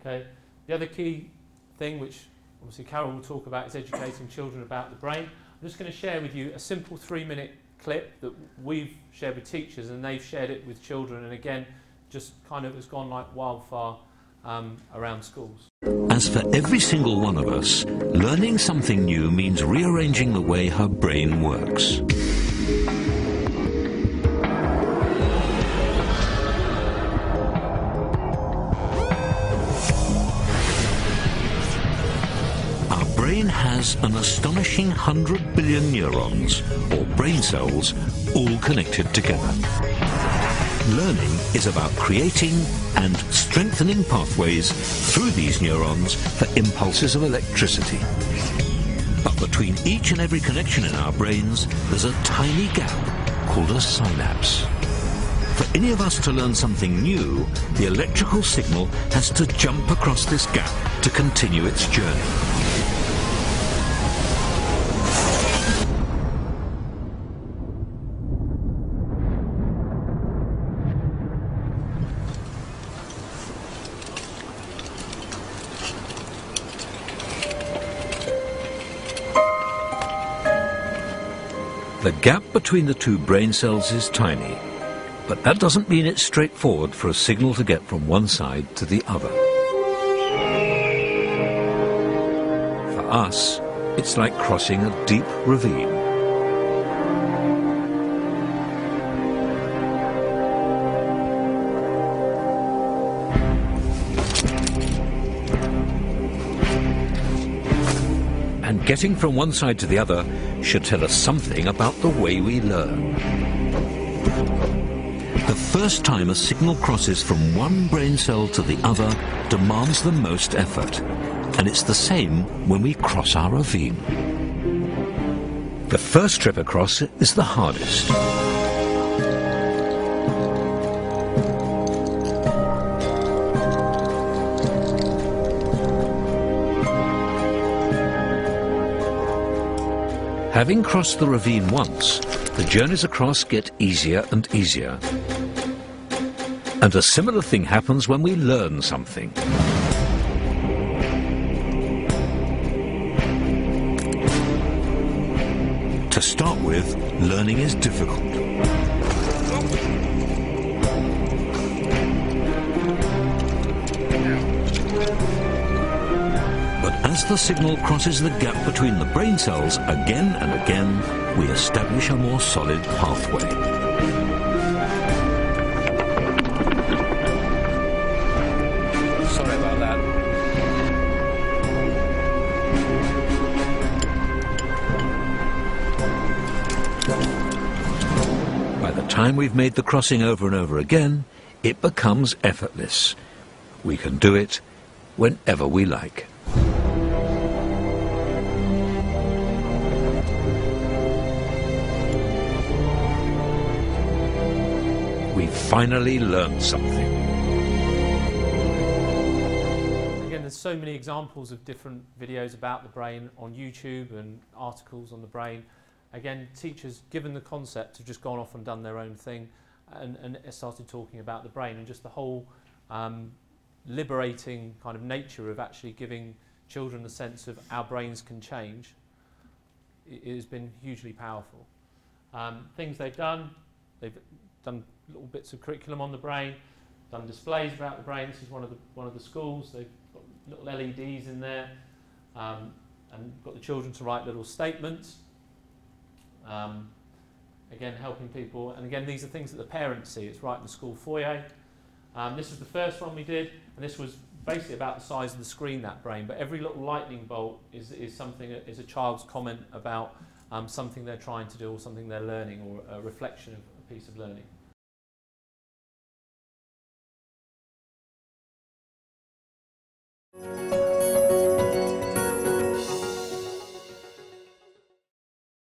Okay. The other key thing, which obviously Carol will talk about, is educating children about the brain. I'm just going to share with you a simple 3-minute clip that we've shared with teachers, and they've shared it with children, and again, just kind of has gone like wildfire around schools. As for every single one of us, learning something new means rearranging the way her brain works. Our brain has an astonishing 100 billion neurons, or brain cells, all connected together. Learning is about creating and strengthening pathways through these neurons for impulses of electricity. But between each and every connection in our brains, there's a tiny gap called a synapse. For any of us to learn something new, the electrical signal has to jump across this gap to continue its journey. The gap between the two brain cells is tiny, but that doesn't mean it's straightforward for a signal to get from one side to the other. For us, it's like crossing a deep ravine. And getting from one side to the other should tell us something about the way we learn. The first time a signal crosses from one brain cell to the other demands the most effort, and it's the same when we cross our ravine. The first trip across is the hardest. Having crossed the ravine once, the journeys across get easier and easier. And a similar thing happens when we learn something. To start with, learning is difficult. As the signal crosses the gap between the brain cells again and again, we establish a more solid pathway. Sorry about that. By the time we've made the crossing over and over again, it becomes effortless. We can do it whenever we like. We finally learned something. Again, there's so many examples of different videos about the brain on YouTube and articles on the brain. Again, teachers, given the concept, have just gone off and done their own thing and started talking about the brain, and just the whole liberating kind of nature of actually giving children the sense of our brains can change. It has been hugely powerful. Things they've done little bits of curriculum on the brain, done displays about the brain. This is one of the schools. They've got little LEDs in there, and got the children to write little statements. Again, helping people, and again, these are things that the parents see. It's right in the school foyer. This was the first one we did, and this was basically about the size of the screen, that brain. But every little lightning bolt is something that is a child's comment about something they're trying to do, or something they're learning, or a reflection of a piece of learning.